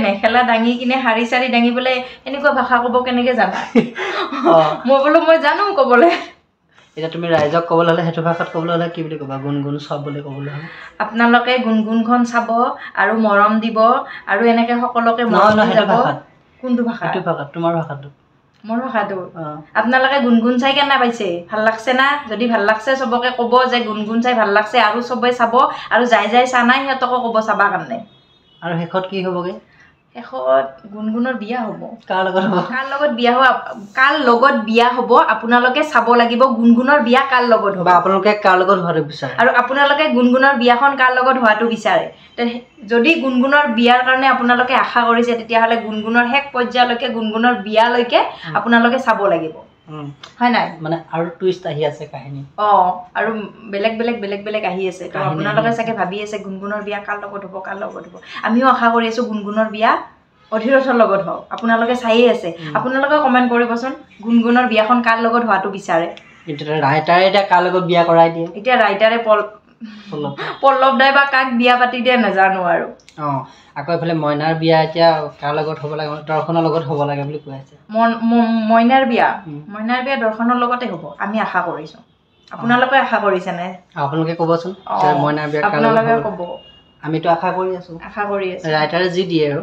মেখেলা দাঙি কিনে শাৰী চাৰি দাঙিবলৈ এনেকুৱা ভাষা ক'ব কেনেকৈ জানা মই বোলো মই জানো ক'বলৈ এতিয়া তুমি ৰাইজক ক'বলৈ হ'লে সেইটো ভাষাত ক'বলৈ হ'লে কি বুলি ক'বা গুণগুণ চব বুলি ক'বলৈ হ'লে আপোনালোকে গুণগুণখন চাব আৰু মৰম দিব আৰু এনেকৈ সকলোকে মৰম দি যাব কোনটো ভাষা সেইটো ভাষাত তোমাৰ ভাষাটো মোৰ ভাষাটো আপোনালোকে গুণগুণ চাই কেনে পাইছে ভাল লাগছে না যদি ভাল লাগছে চবকে ক'ব যে গুণগুণ চাই ভাল লাগছে আৰু চবেই চাব আৰু যাই চা নাই সিহঁতকো ক'ব চাবা কাৰণে আৰু শেষত কি হ'বগে শেষত গুণগুণৰ বিয়া হ'ব কাৰ লগত হ'ব কাৰ লগত বিয়া হ'ব আপোনালোকে চাব লাগিব গুণগুণৰ বিয়া কাৰ লগত হ'ব আপোনালোকে কাৰ লগত হোৱাটো বিচাৰে আৰু আপোনালোকে গুণগুণৰ বিয়াখন কাৰ লগত হোৱাটো বিচাৰে যদি গুণগুণৰ বিয়াৰ কাৰণে আপোনালোকে আশা কৰিছে তেতিয়াহ'লে গুণগুণৰ শেষ পৰ্যায়লৈকে গুণগুণৰ বিয়ালৈকে আপোনালোকে চাব লাগিব হয় নাই মানে আৰু টুইষ্ট আহি আছে কাহিনী আৰু বেলেগ বেলেগ আহি আছে তো আপোনালোকে চাগে ভাবি আছে গুণগুণৰ বিয়া কাৰ লগত হ'ব আমিও আশা কৰি আছো গুণগুণৰ বিয়া অধিৰথৰ লগত হওক আপোনালোকে চাইয়ে আছে আপোনালোকে কমেণ্ট কৰিবচোন গুণগুণৰ বিয়াখন কাৰ লগত হোৱাটো বিচাৰে ৰাইটাৰে এতিয়া কাৰ লগত বিয়া কৰাই দিয়ে এতিয়া ৰাইটাৰে পল্লৱ দাই বা কাক বিয়া পাতি দিয়ে নাজানো আৰু আকৌ এইফালে মইনাৰ বিয়া এতিয়া কাৰ লগত হ'ব লাগে দৰ্শনৰ লগত হ'ব লাগে বুলি কৈ আছে মইনাৰ বিয়া দৰ্শনৰ লগতে হ'ব আমি আশা কৰিছো আপোনালোকে আশা কৰিছে নে আপোনালোকে ক'বচোন মইনাৰ বিয়া আপোনালোকে ক'ব আমিতো আশা কৰি আছো ৰাইটাৰে যি দিয়ে আৰু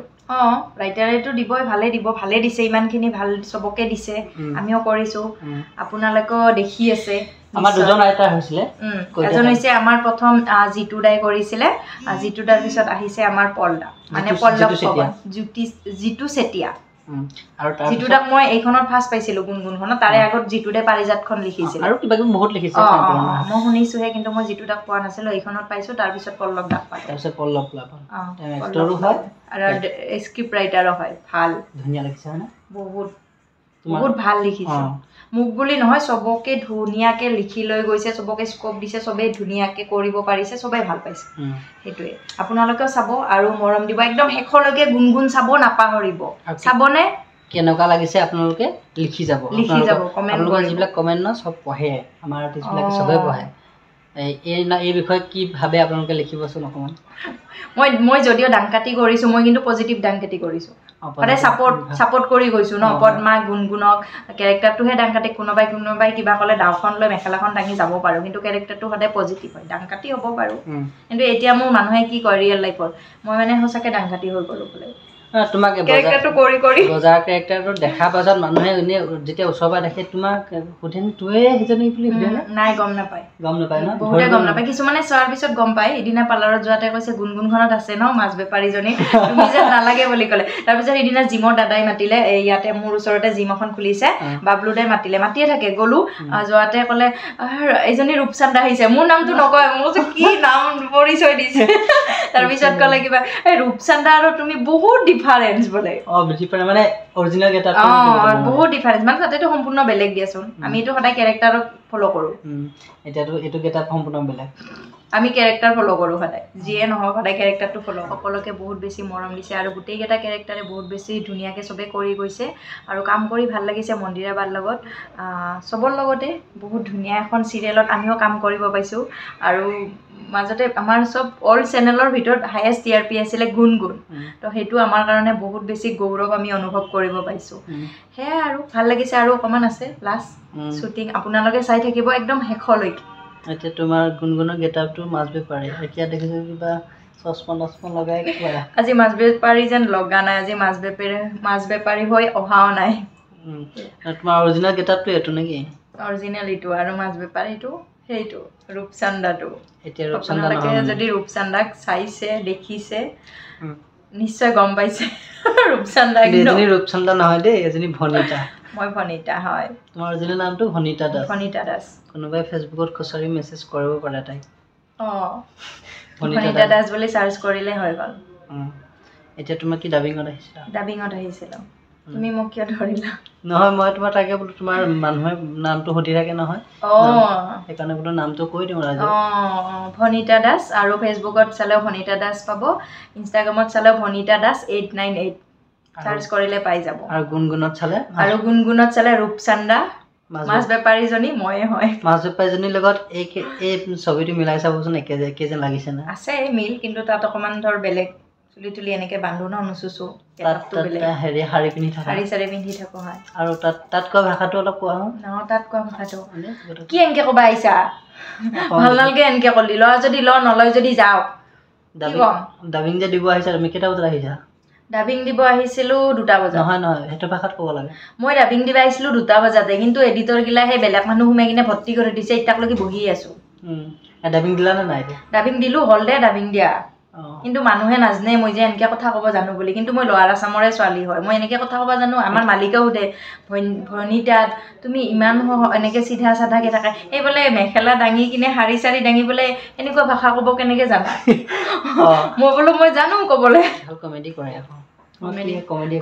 ৰাইটাৰেতো দিবই ভালে দিছে ইমানখিনি ভাল চবকে দিছে আমিও কৰিছো আপোনালোকেও দেখি আছে আমাৰ দুজন ৰাইটাৰ হৈছিলে এজন হৈছে আমাৰ প্ৰথম জিতু দাই কৰিছিলে জিতু দাৰ পিছত আহিছে আমাৰ পল্লৱ মানে পল্লৱ জিতু চেতিয়া আৰু জিতু দাক মই এইখনত ফাৰ্ষ্ট পাইছিলো গুণগুণখনত তাৰে আগত জিতু দে পাৰিজাতখন লিখিছিল আৰু কিবা কিবি বহুত লিখিছে মই শুনিছোহে কিন্তু মই জিতু দাক পোৱা নাছিলো এইখনত পাইছো তাৰপিছত পল্লৱ দাক পাইছো তাৰপিছত পল্লৱ এক্টৰো হয় আৰু স্ক্ৰিপ্ট ৰাইটাৰো হয় ভাল ধুনীয়া লিখিছে হয়নে বহুত ভাল লিখিছে মোক বুলি নহয় চবকে ধুনীয়াকে লিখি লৈ গৈছে চবকে স্কোপ দিছে চবেই ধুনীয়াকে কৰিব পাৰিছে চবেই ভাল পাইছে সেইটোৱে আপোনালোকেও চাব আৰু মৰম দিব একদম শেষলৈকে গুণগুণ চাব নাপাহৰিব চাবনে কেনেকুৱা লাগিছে আপোনালোকে লিখি যাব কমেণ্ট যিবিলাক কমেণ্ট ন চব পঢ়ে আমাৰ আৰ্টিষ্টবিলাকে চবেই পঢ়ে এই বিষয়ে কি ভাবে আপোনালোকে লিখিবচোন অকণমান মই যদিও ডাংকাটি কৰিছোঁ মই কিন্তু পজিটিভ ডাংকাটি কৰিছোঁ সদায় ছাপোৰ্ট কৰি গৈছোঁ ন পদ্মা গুণগুণক কেৰেক্টাৰটোহে ডাংকাটি কোনোবাই কিবা ক'লে ডাউখন লৈ মেখেলাখন দাঙি যাব পাৰোঁ কিন্তু কেৰেক্টাৰটো সদায় পজিটিভ হয় ডাংকাটি হ'ব পাৰোঁ কিন্তু এতিয়া মোৰ মানুহে কি কয় ৰিয়েল লাইফত মই মানে সঁচাকৈ ডাংকাটি হৈ গ'লোঁ বোলে তোমাক কেৰেক্টাৰটো কৰি বজাৰ কেৰেক্টাৰটো দেখা পাছত মানুহে এনে যেতিয়া ওচৰৰ পৰা দেখে তোমাক সুধেন তোৱে সেইজনী বুলি সুধে নাই গম নাপায় ন বহুতে গম নাপায় কিছুমানে চোৱাৰ পিছত গম পায় এদিনা পাৰ্লাৰত যোৱাতে কৈছে গুণগুণখনত আছে ন মাছ বেপাৰীজনী তুমি যেন নালাগে বুলি ক'লে তাৰপিছত এদিনা জিমৰ দাদাই মাতিলে ইয়াতে মোৰ ওচৰতে জিম এখন খুলিছে বাবলু দাই মাতিয়ে থাকে গ'লো যোৱাতে ক'লে এইজনী ৰূপচান্দা আহিছে মোৰ নামটো নকয় মই কৈছো কি নাম পৰিচয় দিছে তাৰপিছত ক'লে কিবা এই ৰূপচান্দা আৰু তুমি বহুত ডিফাৰেন্স বোলে মানে অৰিজিনেল গেটআপ বহুত ডিফাৰেন্স মানে তাতেতো সম্পূৰ্ণ বেলেগ দিয়াচোন আমি এইটো সদায় কেৰেক্টাৰক ফলো কৰোঁ এতিয়াতো এইটো গেটআপ সম্পূৰ্ণ বেলেগ আমি কেৰেক্টাৰ ফলো কৰোঁ সদায় যিয়ে নহওক সদায় কেৰেক্টাৰটো ফলো সকলোকে বহুত বেছি মৰম দিছে আৰু গোটেইকেইটা কেৰেক্টাৰে বহুত বেছি ধুনীয়াকৈ চবেই কৰি গৈছে আৰু কাম কৰি ভাল লাগিছে মন্দিৰা বাৰ লগত চবৰ লগতে বহুত ধুনীয়া এখন চিৰিয়েলত আমিও কাম কৰিব পাইছোঁ আৰু মাজতে আমাৰ চব অল চেনেলৰ ভিতৰত হায়েষ্ট TRP আছিলে গুণগুণ তো সেইটো আমাৰ কাৰণে বহুত বেছি গৌৰৱ আমি অনুভৱ কৰিব পাইছোঁ সেয়াই আৰু ভাল লাগিছে আৰু অকণমান আছে লাষ্ট শ্বুটিং আপোনালোকে চাই থাকিব একদম শেষলৈকে এতিয়া তোমাৰ গুণগুণৰ গেটআপটো মাছ বেপাৰী এতিয়া দেখিছোঁ কিবা চচপন লগাই আজি মাছ বেপাৰী যেন লগা নাই আজি মাছ বেপাৰী হৈ অহাও নাই তোমাৰ অৰিজিনেল গেটআপটো এইটো নেকি অৰিজিনেল ইটো আৰু মাছ বেপাৰীটো সেইটো ৰূপচান্দাটো এতিয়া আপোনালোকে যদি ৰূপচান্দাক চাইছে দেখিছে নিশ্চয় গম পাইছে ৰূপচান্দা ৰূপচান্দা নহয় দেই এজনী ভনিতা মই ভনিতা হয় তোমাৰ অৰিজিনেল নামটো ভনিতা দাস কোনোবাই ফেচবুকত খুচৰি মেছেজ কৰিব পাৰে তাইক ভনিতা দাস বুলি চাৰ্চ কৰিলে হৈ গ'ল এতিয়া তোমাৰ কি ডাবিঙত আহিছিলো তুমি মোক কিয় ধৰিলা নহয় মই তোমাৰ তাকে বোলো তোমাৰ মানুহে নামটো সুধি থাকে নহয় সেইকাৰণে বোলো নামটো কৈ দিওঁ ৰাইজক ভনিতা দাস আৰু ফেচবুকত চালেও ভনিতা দাস পাব ইনষ্টাগ্ৰামত চালেও ভনিতা দাস 898 চাৰ্চ কৰিলে পাই যাব আৰু গুণগুণত চালে ৰূপচান্দা মাছ বেপাৰীজনী ময়ে হয় মাছ বেপাৰীজনীৰ লগত এই ছবিটো মিলাই চাবচোন একে যেন লাগিছে না আছে মিল কিন্তু তাত অকণমান ধৰ বেলেগ চুলি তুলি এনেকৈ বান্ধো ন নুচুচো তাত হেৰি শাৰী পিন্ধি থাকা শাৰী চাৰী পিন্ধি থাকোঁ হয় আৰু তাত কোৱা ভাষাটো অলপ কোৱা হওঁ তাত কোৱা ভাষাটো কি এনেকৈ ক'বা আহিছা ভাল নালগে এনেকৈ ক'লি লয় যদি ল নলয় যদি যাওক ডাবিং যে দিব আহিছা তুমি কেইটা বজাত আহিছা ডাবিং দিব আহিছিলোঁ 2টা বজাত নহয় সেইটো ভাষাত ক'ব লাগে মই ডাবিং দিব আহিছিলোঁ 2টা বজাতে কিন্তু এডিটৰ গিলা সেই বেলেগ মানুহ সোমাই কিনে ভৰ্তি কৰি দিছে এতিয়ালৈকে বহি আছোঁ ডাবিং দিলা নে নাই ডাবিং দিলোঁ হ'ল দে ডাবিং দিয়া কিন্তু মানুহে নাজানে মই যে এনেকৈ কথা ক'ব জানো বুলি কিন্তু মই লৱাৰ আছামৰে ছোৱালী হয় মই এনেকৈ কথা ক'ব জানো আমাৰ মালিকেও সোধে ভনীতাত তুমি ইমান এনেকৈ চিধা চাধাকৈ থাকে এই বোলে মেখেলা দাঙি কিনে শাৰী চাৰী দাঙি বোলে এনেকুৱা ভাষা ক'ব কেনেকৈ জানা মই বোলো মই জানো ক'বলৈ কমেডি কৰে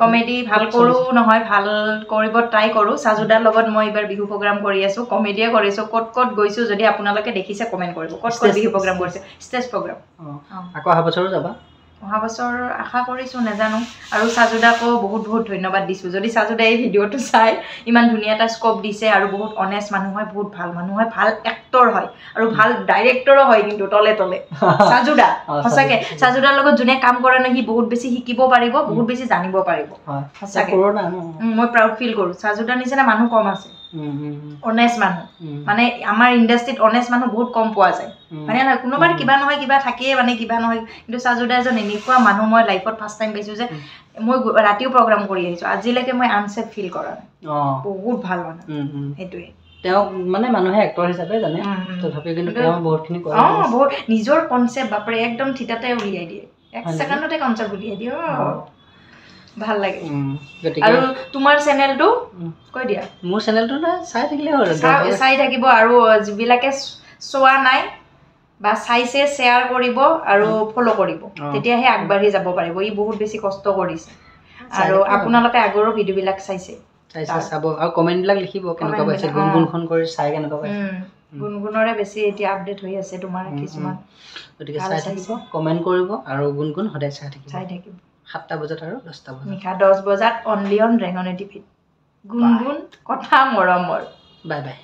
কমেডি ভাল কৰোঁ নহয় ভাল কৰিব ট্ৰাই কৰোঁ সাজুদাৰ লগত মই এইবাৰ বিহু প্ৰগ্ৰাম কৰি আছোঁ কমেডিয়ে কৰিছোঁ ক'ত গৈছোঁ যদি আপোনালোকে দেখিছে কমেণ্ট কৰিব ক'ত বিহু প্ৰগ্ৰাম কৰিছে ষ্টেজ প্ৰগ্ৰাম আকৌ অহা বছৰো যাবা অহা বছৰ আশা কৰিছোঁ নাজানো আৰু সাজুদাকো বহুত ধন্যবাদ দিছোঁ যদি সাজুদাই এই ভিডিঅ'টো চাই ইমান ধুনীয়া এটা স্ক'প দিছে আৰু বহুত অনেষ্ট মানুহ হয় বহুত ভাল মানুহ হয় ভাল এক্টৰ হয় আৰু ভাল ডাইৰেক্টৰো হয় কিন্তু তলে সাজুদা সঁচাকৈ সাজুদাৰ লগত যোনে কাম কৰে ন সি বহুত বেছি শিকিব পাৰিব বহুত বেছি জানিব পাৰিব সঁচাকৈ মই প্ৰাউড ফিল কৰোঁ সাজুদাৰ নিচিনা মানুহ কম আছে অনেষ্ট মানুহ মানে আমাৰ ইণ্ডাষ্ট্ৰিত অনেষ্ট মানুহ বহুত কম পোৱা যায় মানে নহয় কোনোবাৰ কিবা নহয় কিবা থাকেই মানে কিবা নহয় কিন্তু সাজুদা এজন এনেকুৱা মানুহ মই লাইফত ফাৰ্ষ্ট টাইম পাইছোঁ যে মই ৰাতিও প্ৰগ্ৰাম কৰি আহিছোঁ আজিলৈকে মই আনছেফ ফিল কৰা নাই বহুত ভাল মানুহ সেইটোৱে তেওঁ মানে মানুহে এক্টৰ হিচাপে জানে তথাপিও কিন্তু তেওঁ বহুতখিনি কৰে বহুত নিজৰ কনচেপ্ট বাপৰে একদম থিতাতে উলিয়াই দিয়ে 1 ছেকেণ্ডতে কনচেপ্ট উলিয়াই দিয়ে ভাল লাগে আৰু তোমাৰ চেনেলটো কৈ দিয়া মোৰ চেনেলটো চাই থাকিলে হ'ল চাই থাকিব আৰু যিবিলাকে চোৱা নাই বা চাইছে শ্বেয়াৰ কৰিব আৰু ফ'ল' কৰিব তেতিয়াহে আগবাঢ়ি যাব পাৰিব ই বহুত বেছি কষ্ট কৰিছে আৰু আপোনালোকে আগৰো ভিডিঅ'বিলাক চাইছে চাব আৰু কমেণ্টবিলাক লিখিব কেনেকুৱা পাইছে গুণগুণখন কৰি চাই কেনেকুৱা পাইছে গুণগুণৰে বেছি এতিয়া আপডেট হৈ আছে তোমাৰ কিছুমান গতিকে চাই থাকিব কমেণ্ট কৰিব আৰু গুণগুণ সদায় চাই থাকিব 7টা বজাত আৰু 10টা বজাত নিশা 10 বজাত অনলি অন ৰেঙনি টিভিত গুণগুণ কথা মৰমৰ বাই বাই